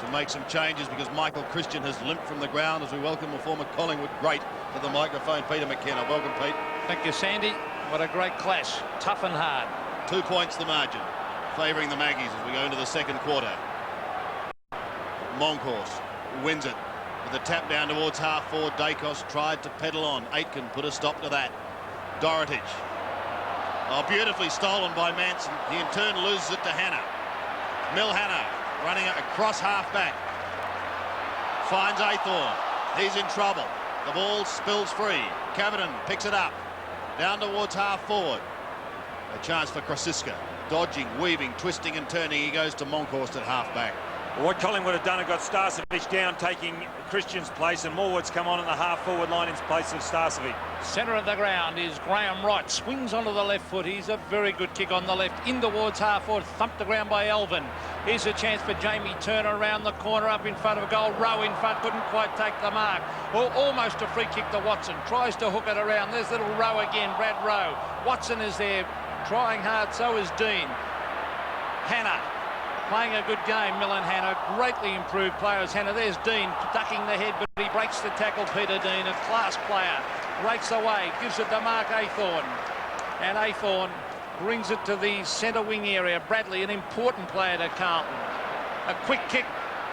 to make some changes because Michael Christian has limped from the ground as we welcome a former Collingwood great to the microphone, Peter McKenna. Welcome, Pete. Thank you, Sandy. What a great clash. Tough and hard. 2 points the margin, favouring the Maggies as we go into the second quarter. Moncourse wins it with a tap down towards half forward. Dacos tried to pedal on. Aitken put a stop to that. Dorotage. Oh, beautifully stolen by Manson. He in turn loses it to Hannah. Milhana running across half-back. Finds Aithorn. He's in trouble. The ball spills free. Cavidan picks it up. Down towards half-forward. A chance for Krosiska. Dodging, weaving, twisting and turning. He goes to Monkhorst at half-back. Well, what Collingwood have done, have got Starcevic down, taking Christian's place, and Morwood's come on in the half-forward line in place of Starcevic. Centre of the ground is Graham Wright. Swings onto the left foot. He's a very good kick on the left. In towards half-forward. Thumped the ground by Elvin. Here's a chance for Jamie Turner around the corner up in front of a goal. Rowe in front. Couldn't quite take the mark. Well, almost a free kick to Watson. Tries to hook it around. There's little Rowe again. Brad Rowe. Watson is there. Trying hard. So is Dean. Hannah. Playing a good game, Milan Hannah. Greatly improved players. Hannah, there's Dean ducking the head, but he breaks the tackle. Peter Dean, a class player, breaks away, gives it to Mark Aithorn. And Aithorn brings it to the centre wing area. Bradley, an important player to Carlton. A quick kick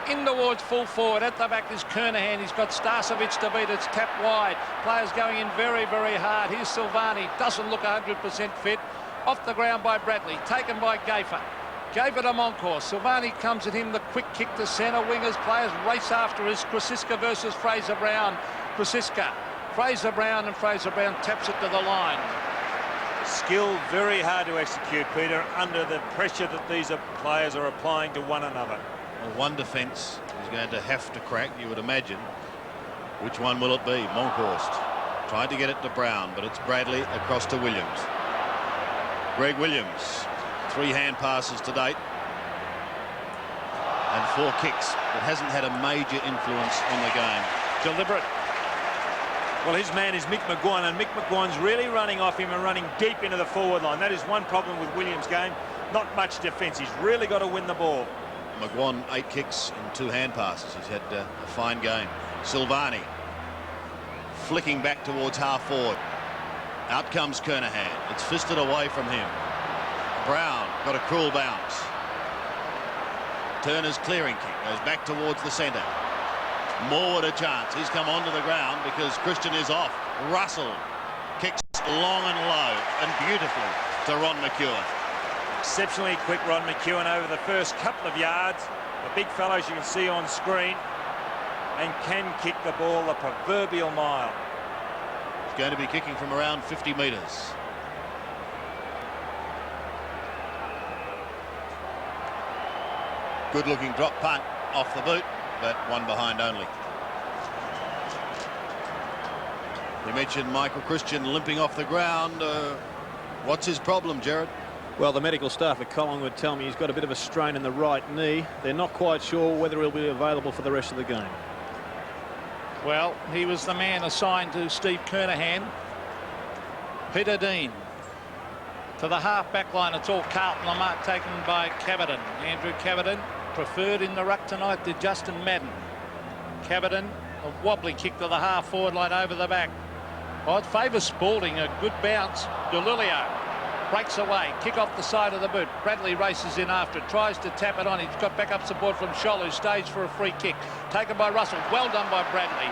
in towards full forward. At the back is Kernahan. He's got Starcevic to beat. It's tapped wide. Players going in very, very hard. Here's Silvani. Doesn't look 100% fit. Off the ground by Bradley. Taken by Gafer. Gave it a Moncourse. Silvani comes at him. The quick kick to centre. Wingers players race after us. Krosiska versus Fraser Brown. Krosiska. Fraser Brown, and Fraser Brown taps it to the line. Skill very hard to execute, Peter, under the pressure that these players are applying to one another. Well, one defence is going to have to crack, you would imagine. Which one will it be? Monkhorst tried to get it to Brown, but it's Bradley across to Williams. Greg Williams. 3 hand passes to date and 4 kicks, but hasn't had a major influence on the game. Deliberate. Well, his man is Mick McGuan, and Mick McGuan's really running off him and running deep into the forward line. That is one problem with Williams' game. Not much defence. He's really got to win the ball. McGuan 8 kicks and 2 hand passes. He's had a fine game. Silvani flicking back towards half forward. Out comes Kernahan. It's fisted away from him. Brown got a cruel bounce. Turner's clearing kick goes back towards the centre. Morwood a chance. He's come onto the ground because Christian is off. Russell kicks long and low and beautifully to Ron McEwen. Exceptionally quick Ron McEwen over the first couple of yards. The big fellows you can see on screen, and can kick the ball the proverbial mile. He's going to be kicking from around 50 metres. Good looking drop punt off the boot, but one behind only. You mentioned Michael Christian limping off the ground. What's his problem, Gerard? Well, the medical staff at Collingwood tell me he's got a bit of a strain in the right knee. They're not quite sure whether he'll be available for the rest of the game. Well, he was the man assigned to Steve Kernahan. Peter Dean. To the half-back line, it's all Carlton. The mark taken by Cavidan. Andrew Cavidan preferred in the ruck tonight to Justin Madden. Cavidan, a wobbly kick to the half-forward line over the back. Oh, it favours Spalding. A good bounce. DeLilio breaks away. Kick off the side of the boot. Bradley races in after it. Tries to tap it on. He's got backup support from Scholl, who stays for a free kick. Taken by Russell. Well done by Bradley.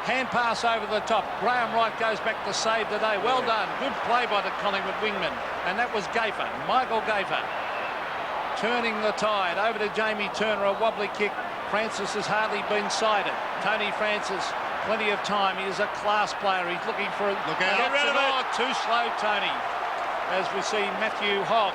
Hand pass over the top. Graham Wright goes back to save the day. Well done. Good play by the Collingwood wingman. And that was Gafer. Michael Gafer. Turning the tide. Over to Jamie Turner. A wobbly kick. Francis has hardly been sighted. Tony Francis, plenty of time. He is a class player. He's looking for a... Look out. Get rid of it. Too slow, Tony. As we see Matthew Hogg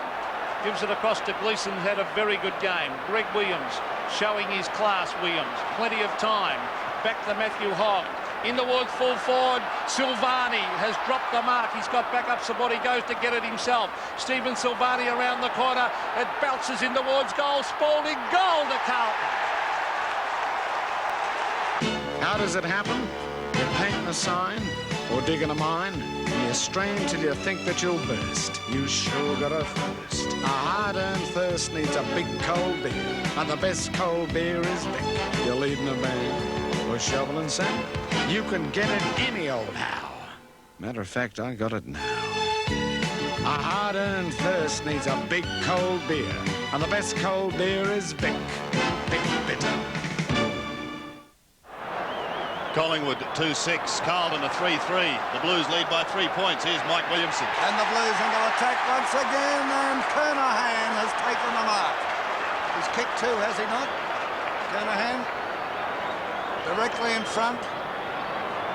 gives it across to Gleeson. Had a very good game. Greg Williams showing his class. Williams. Plenty of time. Back to Matthew Hogg. In towards full forward. Silvani has dropped the mark. He's got backup support. He goes to get it himself. Stephen Silvani around the corner. It bounces in towards goal. Spalding. Goal to Carlton. How does it happen? You paint the sign or dig in a mine. You strain till you think that you'll burst. You sure got a thirst. A hard-earned thirst needs a big cold beer. And the best cold beer is Vic. You're leading a band or shovel and sand. You can get it any old how. Matter of fact, I got it now. A hard-earned thirst needs a big cold beer. And the best cold beer is Vic. Vic Bitter. Collingwood 2-6, Carlton a 3-3. The Blues lead by 3 points. Here's Mike Williamson. And the Blues under attack once again, and Kernahan has taken the mark. He's kicked 2, has he not? Kernahan directly in front.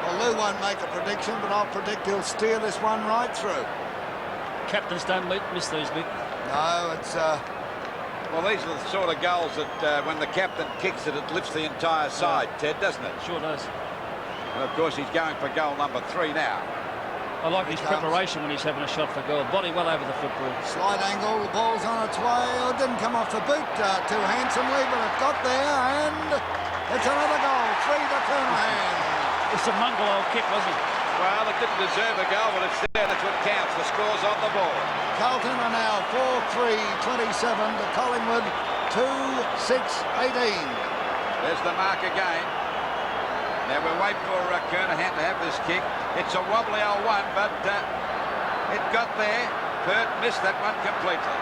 Well, Lou won't make a prediction, but I'll predict he'll steer this one right through. Captains don't miss those, Mick. No, it's... Well, these are the sort of goals that when the captain kicks it, it lifts the entire side, Ted, doesn't it? Sure does. And of course, he's going for goal number 3 now. I like his preparation when he's having a shot for goal. Body well over the football. Slight angle, the ball's on its way. Oh, it didn't come off the boot too handsomely, but it got there, and it's another goal. 3 to Kernahan. It's a mongrel old kick, wasn't it? Well, it didn't deserve a goal, but it's there. That's what counts. The score's on the board. Carlton are now 4-3-27 to Collingwood 2-6-18. There's the mark again. Now we'll wait for Kernahan to have this kick. It's a wobbly old one, but it got there. Pert missed that one completely.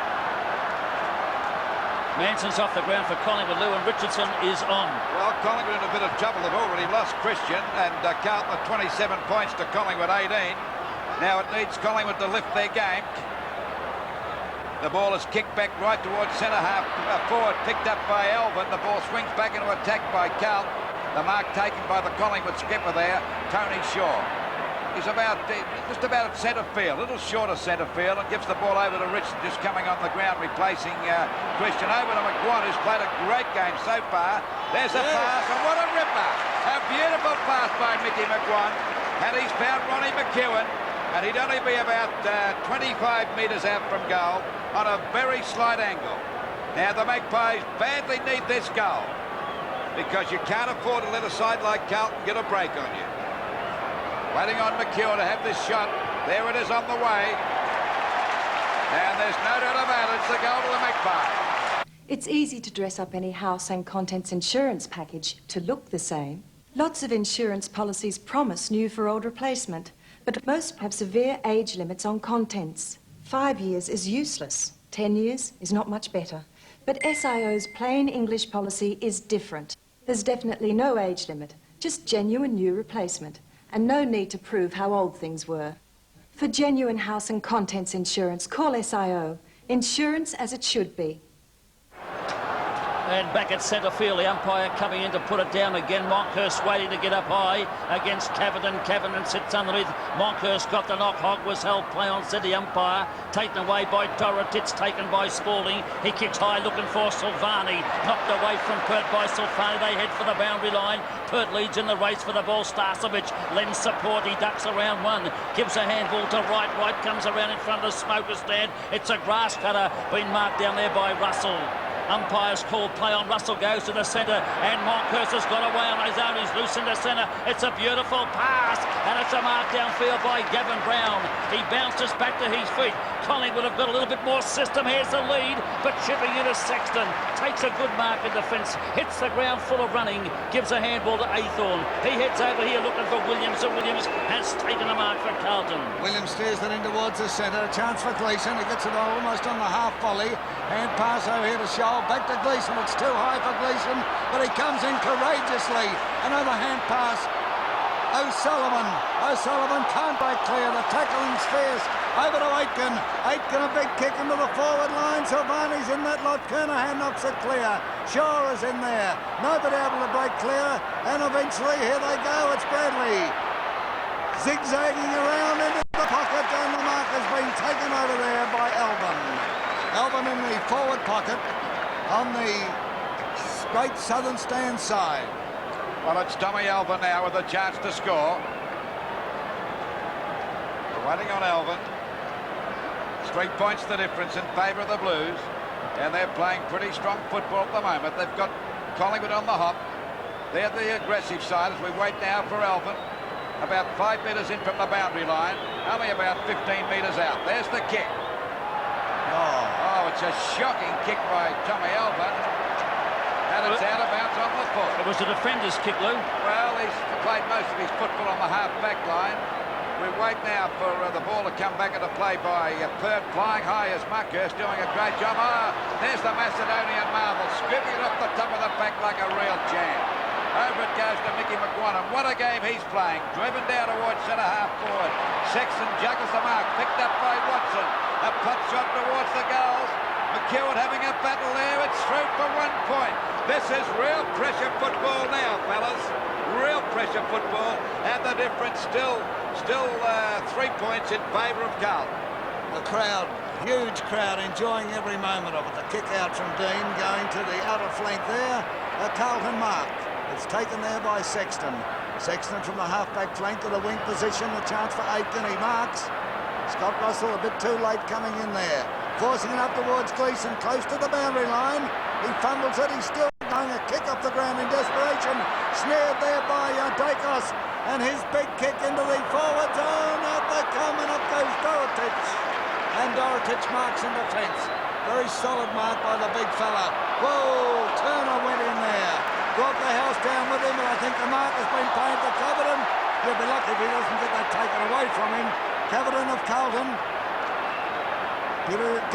Manson's off the ground for Collingwood. Lou and Richardson is on. Well, Collingwood in a bit of trouble. They've already lost Christian, and Carlton 27 points to Collingwood 18. Now it needs Collingwood to lift their game. The ball is kicked back right towards centre half forward, picked up by Elvin. The ball swings back into attack by Carlton. The mark taken by the Collingwood skipper there, Tony Shaw. He's just about at centre field, a little short of centre field, and gives the ball over to Richardson, just coming on the ground, replacing Christian. Over to McGuan, who's played a great game so far. There's a pass, and what a ripper! A beautiful pass by Mickey McGuan, and he's found Ronnie McEwen, and he'd only be about 25 metres out from goal on a very slight angle. Now the Magpies badly need this goal, because you can't afford to let a side like Carlton get a break on you. Waiting on McEwen to have this shot. There it is on the way. And there's no doubt about it. It's the goal to the Magpies. It's easy to dress up any house and contents insurance package to look the same. Lots of insurance policies promise new for old replacement, but most have severe age limits on contents. 5 years is useless. 10 years is not much better. But SIO's plain English policy is different. There's definitely no age limit, just genuine new replacement. And no need to prove how old things were. For genuine house and contents insurance, call SIO. Insurance as it should be. And back at centre field, the umpire coming in to put it down again. Monkhurst waiting to get up high against Cavendish. Cavendish sits underneath. Monkhurst got the knock. Hogg was held play on, said the umpire. Taken away by Dorotich, taken by Spalding. He kicks high looking for Silvani. Knocked away from Pert by Silvani. They head for the boundary line. Pert leads in the race for the ball. Starcevic lends support. He ducks around one. Gives a handball to Wright. Wright comes around in front of the smoker stand. It's a grass cutter being marked down there by Russell. Umpires call play on. Russell goes to the centre, and Monkhurst has got away on his own. He's loose in the centre. It's a beautiful pass, and it's a mark downfield by Gavin Brown. He bounces back to his feet. Collingwood have got a little bit more system. Here's the lead, but chipping into Sexton. Takes a good mark in defence. Hits the ground full of running. Gives a handball to Athorn. He heads over here looking for Williams, and Williams has taken a mark for Carlton. Williams steers it in towards the centre. A chance for Gleeson. He gets it almost on the half volley. Hand pass over here to Shaw. Back to Gleeson. It's too high for Gleeson, but he comes in courageously. Another hand pass. O'Sullivan can't break clear. The tackling's fierce. Over to Aitken. Aitken a big kick into the forward line. Silvani's in that lot. Kernahan knocks it clear. Shaw is in there. Nobody able to break clear. And eventually here they go. It's Bradley. Zigzagging around into the pocket, and the mark has been taken over there by Elvin. Elvin in the forward pocket on the Great Southern Stand side. Well, it's Tommy Elvin now with a chance to score. We're waiting on Elvin. 3 points the difference in favour of the Blues. And they're playing pretty strong football at the moment. They've got Collingwood on the hop. They're the aggressive side as we wait now for Elvin. About 5 metres in from the boundary line. Only about 15 metres out. There's the kick. Oh, it's a shocking kick by Tommy Elvin. foot. It was the defender's kick, Lou. Well, he's played most of his football on the half-back line. We wait now for the ball to come back into play by Pert, flying high as Marcus, doing a great job. There's the Macedonian marvel, scooping it off the top of the pack like a real jam. Over it goes to Mickey McGuan. What a game he's playing. Driven down towards centre-half forward. Sexton juggles the mark, picked up by Watson. A putt shot towards the goals. McEwen having a battle there. It's through for 1 point. This is real pressure football now, fellas. Real pressure football, and the difference still 3 points in favour of Carlton. The crowd, huge crowd, enjoying every moment of it. The kick out from Dean going to the outer flank there. A Carlton mark. It's taken there by Sexton. Sexton from the half-back flank to the wing position. A chance for Aitken. He marks. Scott Russell a bit too late coming in there. Forcing it up towards Gleeson, close to the boundary line. He fumbles it. He's still going a kick off the ground in desperation. Snared there by Dacos. And his big kick into the forward zone. Out they come and up goes Dorotich. And Dorotich marks in defence. Very solid mark by the big fella. Whoa, Turner went in there. Brought the house down with him, and I think the mark has been played to Caverton. He'll be lucky if he doesn't get that taken away from him. Caverton of Carlton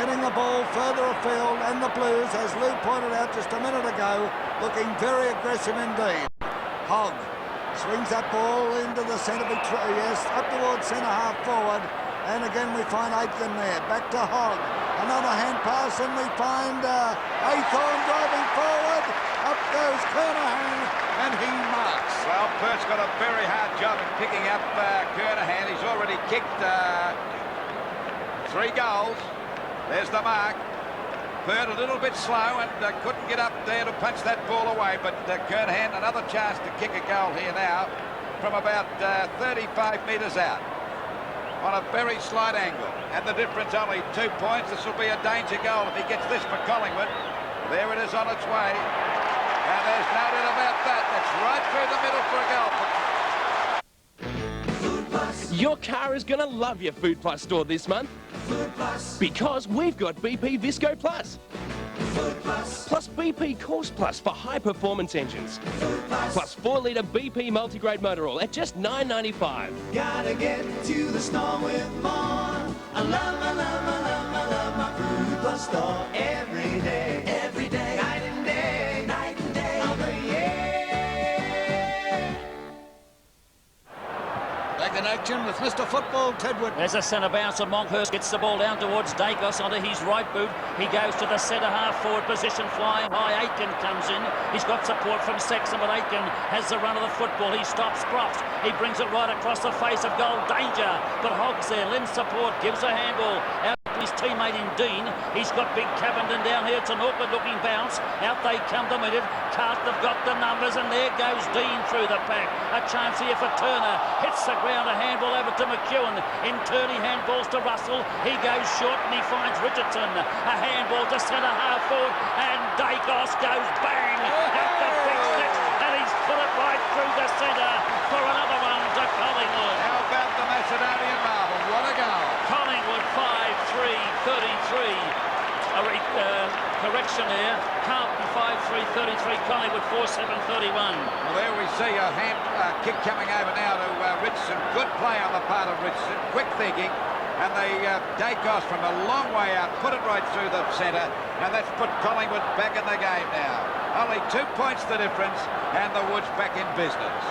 getting the ball further afield, and the Blues, as Lou pointed out just a minute ago, looking very aggressive indeed. Hogg swings that ball into the centre, yes, up towards centre-half forward, and again we find Aitken there. Back to Hogg. Another hand pass, and we find Aythorne driving forward. Up goes Kernahan, and he marks. Well, Pert's got a very hard job in picking up Kernahan. He's already kicked 3 goals. There's the mark. Pert a little bit slow and couldn't get up there to punch that ball away, but Kernahan another chance to kick a goal here now from about 35 metres out on a very slight angle, and the difference only 2 points. This will be a danger goal if he gets this for Collingwood. There it is on its way, and there's no doubt about that. That's right through the middle for a goal. Your car is going to love your Food Plus store this month. Food Plus. Because we've got BP Visco Plus. Food Plus. Plus BP Course Plus for high performance engines. Food Plus. Plus 4-litre BP multigrade motor oil at just $9.95. Gotta get to the store with more. I love my Food Plus store every day. Every day. Night and day. Night and day. Of the year. Back in action with Mr. Football, Tedwood. There's a centre bounce, and Monkhurst gets the ball down towards Dacos onto his right boot. He goes to the centre-half forward position, flying high. Aitken comes in. He's got support from Sexton, but Aitken has the run of the football. He stops Crofts. He brings it right across the face of goal. Danger, but Hogg's there, lends support, gives a handball out to his teammate in Dean. He's got big Cavenden down here. It's an awkward-looking bounce. Out they come to meet it. Carlton have got the numbers, and there goes Dean through the pack. A chance here for Turner. Hits the ground, a handball over to McEwen. In turn, he handballs to Russell. He goes short, and he finds Richardson. A handball to centre-half forward, and Dacos goes bang at the big stick, and he's put it right through the centre for another one to Collingwood. How about the Macedonian marvel? What a goal. Collingwood 5-3-33. Correction there. Carlton 5-3-33. Collingwood 4-7-31. Well, there we see a hand kick coming over now to Richardson. Good play on the part of Richardson. Quick thinking. And the Dacos from a long way out put it right through the centre. And that's put Collingwood back in the game now. Only 2 points the difference. And the Woods back in business.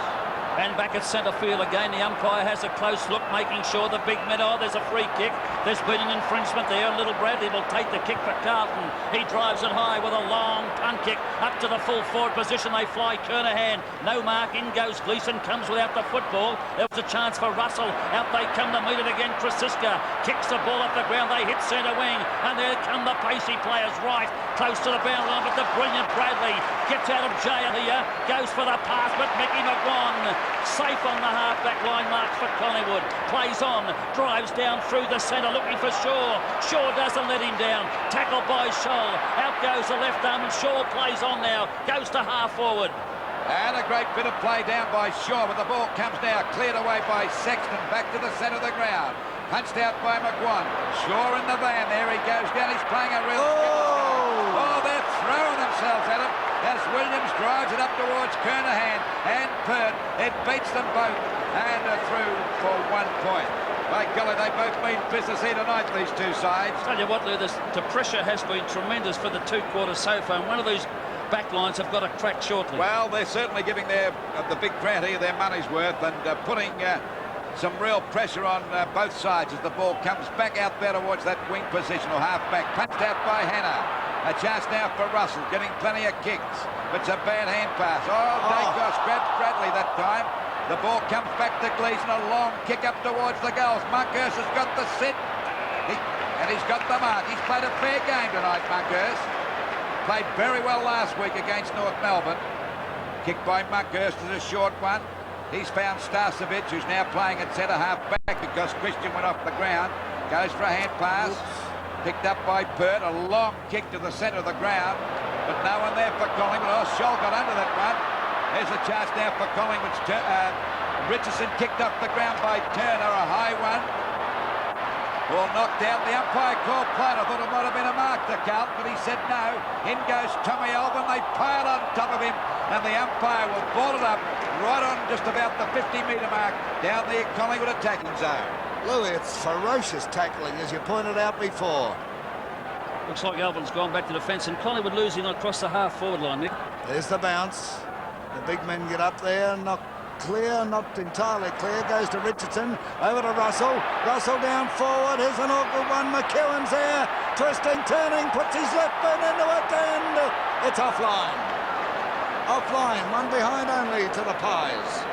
And back at centre field again, the umpire has a close look, making sure the big men, there's a free kick. There's been an infringement there. Little Bradley will take the kick for Carlton. He drives it high with a long punt kick up to the full forward position. They fly Kernahan. No mark. In goes Gleeson. Comes without the football. There was a chance for Russell. Out they come to meet it again. Krasiska kicks the ball up the ground. They hit centre wing. And there come the pacey players right close to the boundary line. But the brilliant Bradley gets out of jail here. Goes for the pass, but Mickey McGuan safe on the half-back line, marks for Collingwood. Plays on, drives down through the centre, looking for Shaw. Shaw doesn't let him down. Tackled by Scholl. Out goes the left arm, and Shaw plays on now. Goes to half-forward. And a great bit of play down by Shaw, but the ball comes now, cleared away by Sexton, back to the centre of the ground. Punched out by McGuan. Shaw in the van, there he goes down. He's playing a real... Oh, they're throwing themselves at him as Williams drives it up towards Kernahan and Pert. It beats them both and are through for 1 point. By golly, they both mean business here tonight, these two sides. Tell you what, Lou, the pressure has been tremendous for the 2 quarters so far, and one of these back lines have got to crack shortly. Well, they're certainly giving the big crowd here their money's worth and putting some real pressure on both sides as the ball comes back out there towards that wing position or half-back. Punched out by Hannah. A chance now for Russell, getting plenty of kicks. But it's a bad hand pass. Dacos grabs Bradley that time. The ball comes back to Gleason, a long kick up towards the goals. Monkhurst has got the sit, and he's got the mark. He's played a fair game tonight, Monkhurst. Played very well last week against North Melbourne. Kick by Monkhurst is a short one. He's found Starcevic, who's now playing at centre half back because Christian went off the ground. Goes for a hand pass. Picked up by Pert, a long kick to the centre of the ground, but no one there for Collingwood. Scholl got under that one. There's a chance now for Collingwood. Richardson kicked up the ground by Turner, a high one. Ball knocked out. The umpire called play. I thought it might have been a mark to Carlton, but he said no. In goes Tommy Alvin. They pile on top of him, and the umpire will ball it up right on just about the 50-metre mark down the Collingwood attacking zone. Louis, it's ferocious tackling, as you pointed out before. Looks like Alvin's gone back to defence, and Collingwood losing across the half-forward line, Nick. There's the bounce. The big men get up there, not clear, not entirely clear. Goes to Richardson, over to Russell. Russell down forward. Here's an awkward one. McEwen's there, twisting, turning, puts his left foot into it, and it's offline. Offline, one behind only to the Pies.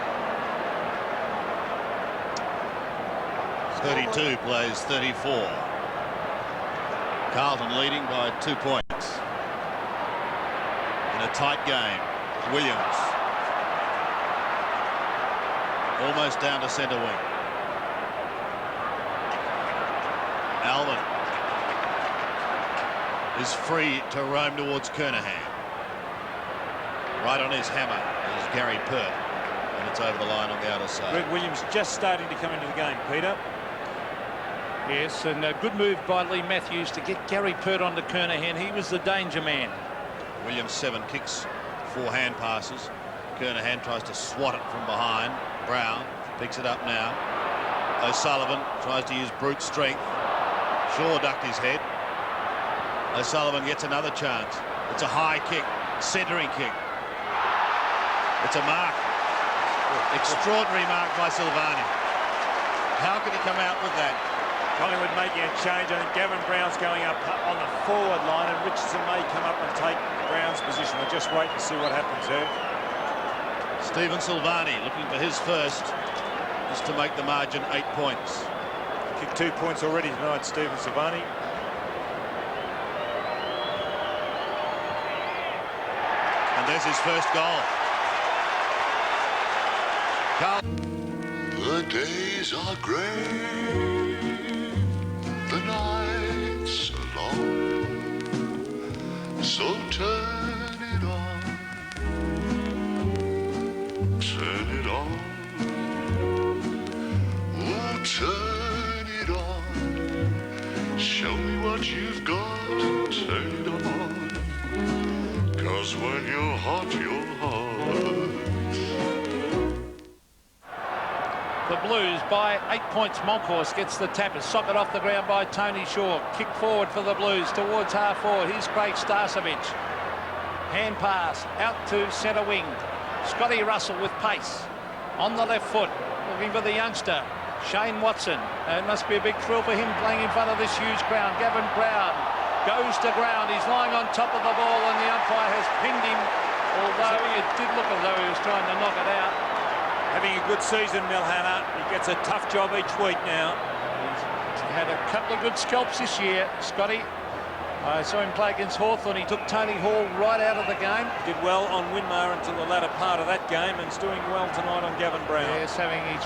32 plays 34. Carlton leading by 2 points. In a tight game, Williams. Almost down to centre wing. Alvin is free to roam towards Kernahan. Right on his hammer is Gary Pert, and it's over the line on the outer side. Greg Williams just starting to come into the game, Peter. Yes, and a good move by Lee Matthews to get Gary Pert onto Kernahan. He was the danger man. Williams 7 kicks, 4 hand passes. Kernahan tries to swat it from behind. Brown picks it up now. O'Sullivan tries to use brute strength. Shaw ducked his head. O'Sullivan gets another chance. It's a high kick, centering kick. It's a mark. Extraordinary mark by Silvani. How could he come out with that? Collingwood making a change. I think Gavin Brown's going up on the forward line, and Richardson may come up and take Brown's position. We'll just wait and see what happens there. Stephen Silvani looking for his first, just to make the margin 8 points. Kicked 2 points already tonight, Stephen Silvani. And there's his first goal. The days are grey, the nights long, so turn it on, turn it on, oh turn it on, show me what you've got, turn it on, 'cause when you're hot, you're hot. The Blues by 8 points. Monkhorst gets the tap. It's socket off the ground by Tony Shaw. Kick forward for the Blues towards half forward. Here's Craig Starcevic. Hand pass out to centre wing. Scotty Russell with pace on the left foot, looking for the youngster Shane Watson. It must be a big thrill for him playing in front of this huge crowd. Gavin Brown goes to ground. He's lying on top of the ball, and the umpire has pinned him, although it did look as though he was trying to knock it out. Having a good season, Milhana. He gets a tough job each week now. He's had a couple of good scalps this year, Scotty. I saw him play against Hawthorn. He took Tony Hall right out of the game. Did well on Winmar until the latter part of that game, and is doing well tonight on Gavin Brown. Yes, he's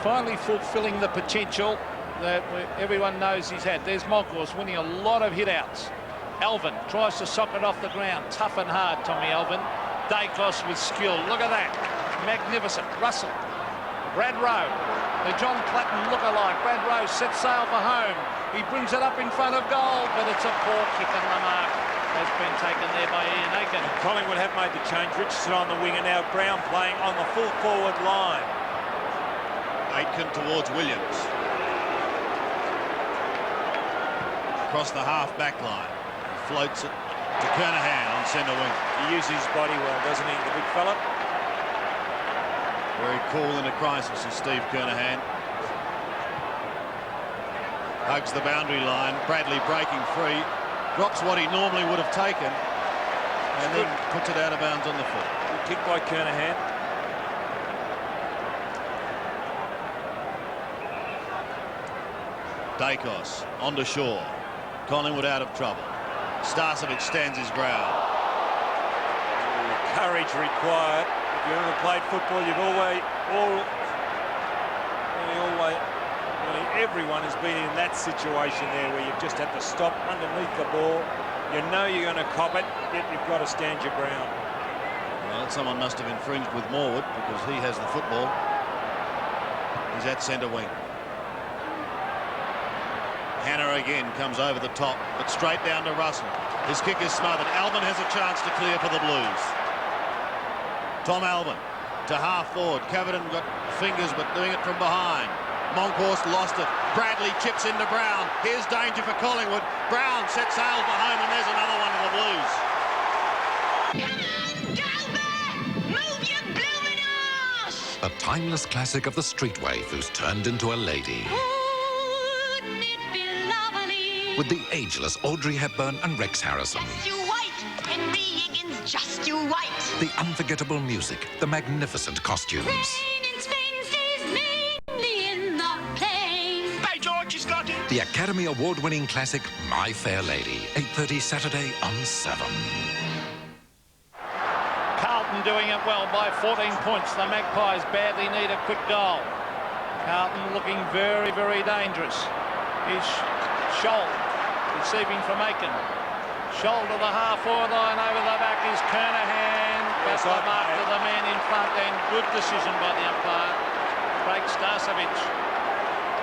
finally fulfilling the potential that everyone knows he's had. There's Monkhorst winning a lot of hit-outs. Alvin tries to sock it off the ground. Tough and hard, Tommy Alvin. Dacos with skill. Look at that. Magnificent. Russell. Brad Rowe. The John Platten look-alike. Brad Rowe sets sail for home. He brings it up in front of goal, but it's a poor kick on the mark. has been taken there by Ian Aiken. Collingwood have made the change. Richardson on the wing and now Brown playing on the full forward line. Aitken towards Williams. Across the half-back line. Floats it to Kernahan on centre wing. He uses his body well, doesn't he, the big fella? Very cool in a crisis is Steve Kernahan. Hugs the boundary line. Bradley breaking free. Drops what he normally would have taken. And then puts it out of bounds on the foot. Good kick by Kernahan. Dacos onto Shaw. Collingwood out of trouble. Starcevic stands his ground. Courage required. If you've ever played football, you've always, everyone has been in that situation there where you've just had to stop underneath the ball. You know you're going to cop it, yet you've got to stand your ground. Well, someone must have infringed with Morwood because he has the football. He's at centre wing. Hannah again comes over the top, but straight down to Russell. His kick is smothered. Albin has a chance to clear for the Blues. Tom Albin to half forward. Cavidan got fingers, but doing it from behind. Monkhorst lost it. Bradley chips into Brown. Here's danger for Collingwood. Brown sets sail for home, and there's another one for the Blues. A timeless classic of the streetway who's turned into a lady. With the ageless Audrey Hepburn and Rex Harrison. Just you wait, Henry Higgins, just you wait. The unforgettable music, the magnificent costumes. By George, he's got it. The Academy Award-winning classic, My Fair Lady, 8:30 Saturday on 7. Carlton doing it well by 14 points. The Magpies badly need a quick goal. Carlton looking very, very dangerous. Here's Scholl receiving from Aiken. Scholl to the half-forward line. Over the back is Kernahan. Back the mark to the man in front, and good decision by the umpire. Craig Starcevic.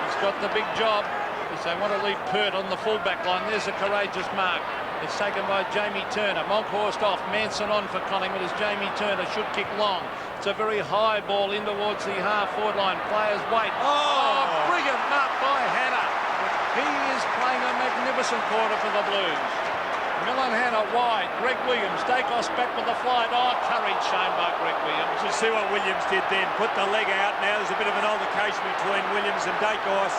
He's got the big job because they want to leave Pert on the full-back line. There's a courageous mark. It's taken by Jamie Turner. Monkhorst off. Manson on for Collingwood as Jamie Turner should kick long. It's a very high ball in towards the half-forward line. Players wait. Oh, brilliant mark by Hannah. He is playing a magnificent quarter for the Blues. Millen Hannah wide. Greg Williams. Dacos back with the flight. Oh, courage shown by Greg Williams. You see what Williams did then. Put the leg out. Now there's a bit of an altercation between Williams and Dacos.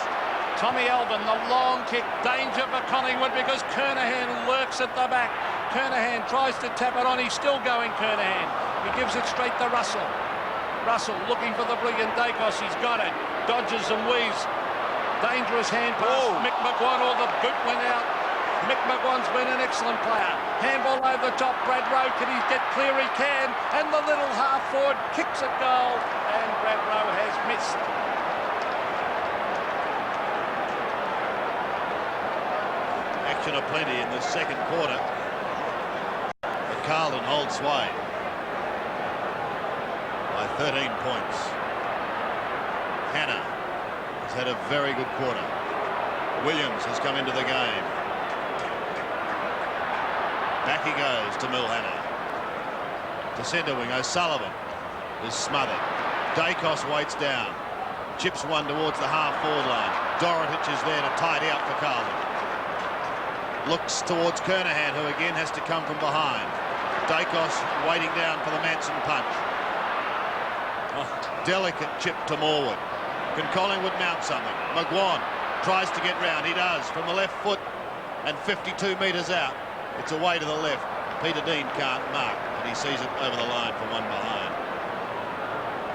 Tommy Albin, the long kick. Danger for Collingwood because Kernahan lurks at the back. Kernahan tries to tap it on. He's still going, Kernahan. He gives it straight to Russell. Russell looking for the brilliant Dacos. He's got it. Dodges and weaves. Dangerous hand pass. Mick McGuan, or the boot went out. Mick McGuan's been an excellent player. Handball over the top. Brad Rowe, can he get clear? He can. And the little half forward kicks a goal. And Brad Rowe has missed. Action aplenty in the second quarter. But Carlton holds sway by 13 points. Hannah has had a very good quarter. Williams has come into the game. Back he goes to Milhannah. To centre wing, O'Sullivan is smothered. Dacos waits down. Chips one towards the half-forward line. Dorotic is there to tidy up for Carlton. Looks towards Kernahan, who again has to come from behind. Dacos waiting down for the Manson punch. Delicate chip to Morwood. Can Collingwood mount something? McGuan tries to get round. He does from the left foot and 52 metres out. It's away to the left. Peter Dean can't mark, but he sees it over the line for one behind.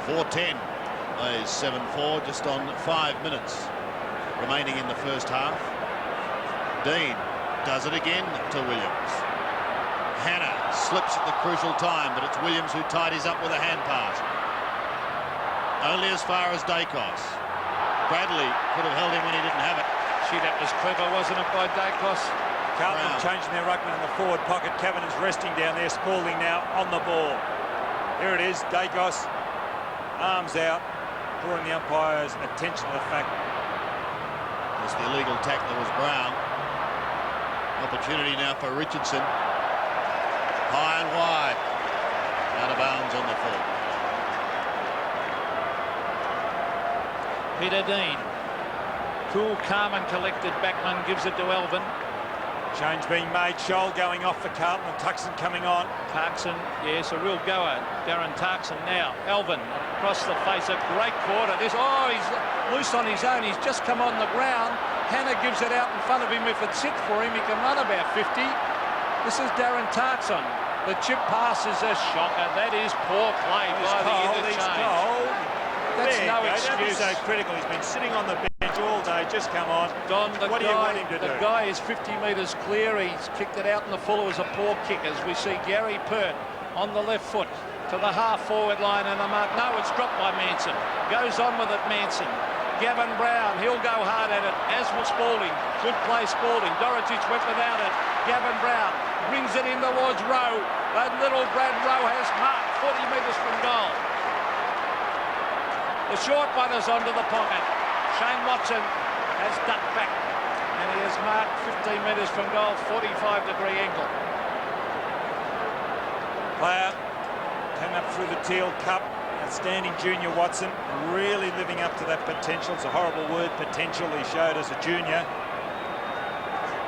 4:10 is 7-4, just on 5 minutes remaining in the first half. Dean does it again to Williams. Hannah slips at the crucial time, but it's Williams who tidies up with a hand pass. Only as far as Dacos. Bradley could have held him when he didn't have it. Gee, that was clever, wasn't it, by Dacos? Carlton changing their ruckman in the forward pocket. Kevin is resting down there. Spalding now on the ball. Here it is. Dacos, arms out, drawing the umpire's attention to the fact. As the illegal tackler was Brown. Opportunity now for Richardson. High and wide. Out of bounds on the full. Peter Dean. Cool, calm and collected. Backman gives it to Elvin. Change being made. Scholl going off for Carlton and Tuxon coming on. Tarkson, yes, a real goer. Darren Tarkson now. Elvin across the face. A great quarter. He's loose on his own. He's just come on the ground. Hannah gives it out in front of him. If it sits for him, he can run about 50. This is Darren Tarkson. The chip pass is a shocker. That is poor play by the interchange. That's no excuse. Don't be so critical. He's been sitting on the bench all day. Just come on. Don, what do you want him to do? The guy is 50 metres clear. He's kicked it out in the full. It was a poor kick, as we see Gary Pert on the left foot to the half-forward line and a mark. No, it's dropped by Manson. Goes on with it, Manson. Gavin Brown, he'll go hard at it, as will Spalding. Good play, Spalding. Dorotich went without it. Gavin Brown brings it in towards Rowe. But little Brad Rowe has marked 40 metres from goal. The short one is onto the pocket. Shane Watson has ducked back and he has marked 15 metres from goal, 45-degree angle. Player came up through the Teal Cup. Outstanding junior Watson, really living up to that potential. It's a horrible word, potential, he showed as a junior.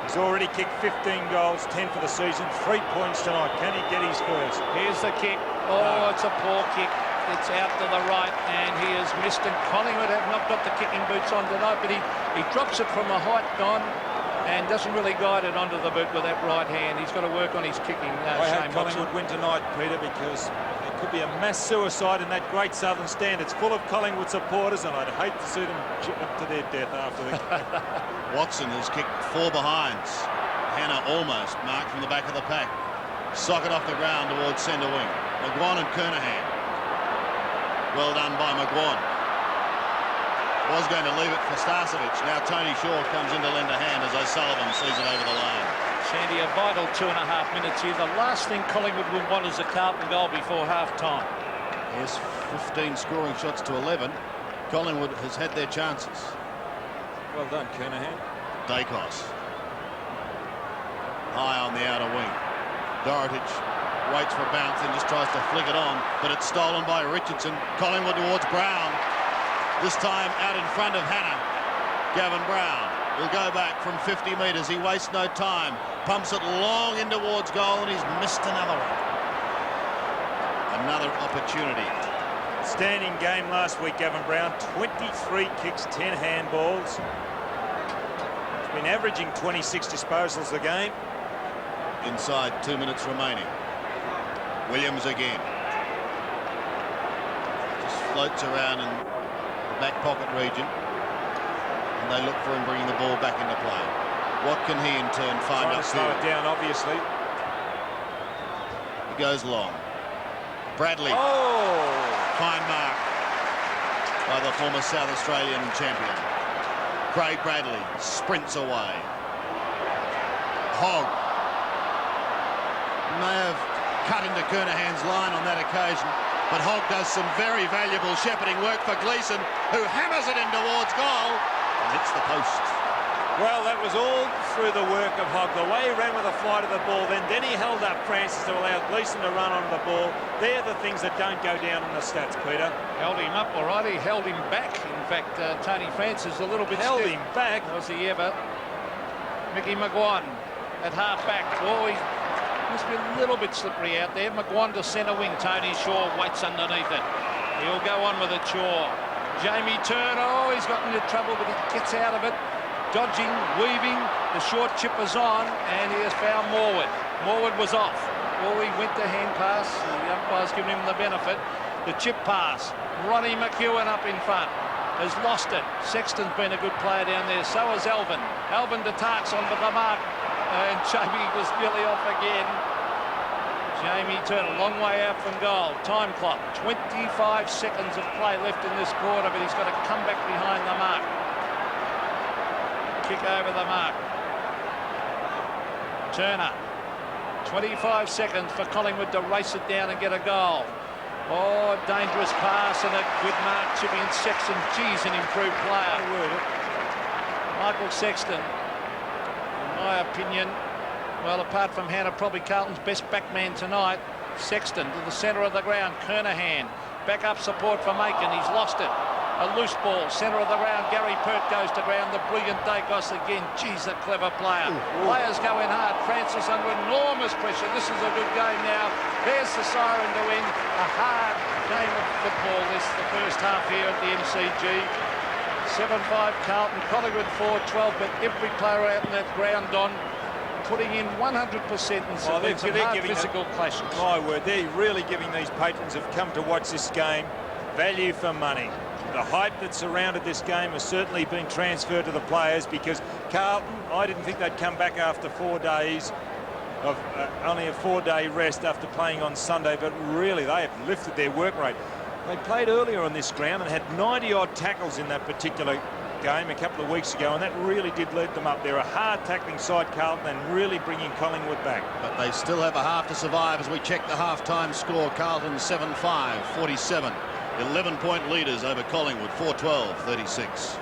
He's already kicked 15 goals, 10 for the season, 3 points tonight. Can he get his first? Here's the kick. Oh, it's a poor kick. It's out to the right, and he has missed. And Collingwood have not got the kicking boots on tonight, but he drops it from a height, Don, and doesn't really guide it onto the boot with that right hand. He's got to work on his kicking. I hope Collingwood win tonight, Peter, because there could be a mass suicide in that great Southern Stand. It's full of Collingwood supporters, and I'd hate to see them chip up to their death after the game. Watson has kicked 4 behinds. Hannah almost marked from the back of the pack. Socket off the ground towards centre wing. McGuan and Kernahan. Well done by McGuan. Was going to leave it for Starcevic. Now Tony Shaw comes in to lend a hand as O'Sullivan sees it over the line. Shandy, a vital 2.5 minutes here. The last thing Collingwood will want is a Carlton goal before half-time. Yes, 15 scoring shots to 11. Collingwood has had their chances. Well done, Kernahan. Dacos. High on the outer wing. Dorotich waits for a bounce and just tries to flick it on, but it's stolen by Richardson. Collingwood towards Brown. This time out in front of Hannah. Gavin Brown will go back from 50 metres. He wastes no time. Pumps it long in towards goal, and he's missed another one. Another opportunity. Standing game last week, Gavin Brown. 23 kicks, 10 handballs. He's been averaging 26 disposals a game. Inside 2 minutes remaining. Williams again. Just floats around in the back pocket region. And they look for him bringing the ball back into play. What can he in turn find up to slow it down, obviously. He goes long. Bradley. Oh! Fine mark by the former South Australian champion. Craig Bradley sprints away. Hogg may have cut into Kernahan's line on that occasion, but Hogg does some very valuable shepherding work for Gleeson, who hammers it in towards goal and hits the post. Well, that was all through the work of Hogg. The way he ran with the flight of the ball, then he held up Francis to allow Gleeson to run on the ball. They're the things that don't go down in the stats, Peter. Held him up, all right. He held him back. In fact, Tony Francis a little bit held stiff. him back. Was he ever? Mickey McGuan at half back. Oh, he must be a little bit slippery out there. McGuan to centre wing. Tony Shaw waits underneath it. He'll go on with it, Shaw. Jamie Turner, oh, he's gotten into trouble, but he gets out of it. Dodging, weaving, the short chip is on, and he has found Morwood. Morwood was off. Well, he went to hand pass. The umpire's given him the benefit. The chip pass. Ronnie McEwen up in front. Has lost it. Sexton's been a good player down there. So has Elvin. Elvin to Tarks onto the mark. And Jamie was nearly off again. Jamie Turner, long way out from goal. Time clock. 25 seconds of play left in this quarter, but he's got to come back behind the mark. Kick over the mark. Turner. 25 seconds for Collingwood to race it down and get a goal. Oh, dangerous pass and a good mark. Chippy and Sexton. Geez, an improved player. Michael Sexton, in my opinion, Well, apart from Hannah, probably Carlton's best backman tonight. Sexton to the centre of the ground. Kernahan. Back up support for Macon. He's lost it. A loose ball, centre of the ground. Gary Pert goes to ground. The brilliant Dacos again. Geez, a clever player. Players going hard. Francis under enormous pressure. This is a good game now. There's the siren to win. A hard game of football. This the first half here at the MCG. 7-5 Carlton. Collingwood 4-12. But every player out in that ground, Don, putting in 100% and some hard physical clashes. My word, they're really giving these patrons who've come to watch this game value for money. The hype that surrounded this game has certainly been transferred to the players, because Carlton, I didn't think they'd come back after 4 days of only a 4-day rest after playing on Sunday, but really they have lifted their work rate. They played earlier on this ground and had 90-odd tackles in that particular game a couple of weeks ago, and that really did lead them up. They're a hard tackling side, Carlton, and really bringing Collingwood back. But they still have a half to survive as we check the half-time score. Carlton 7-5, 47. 11-point leaders over Collingwood, 4-12, 36.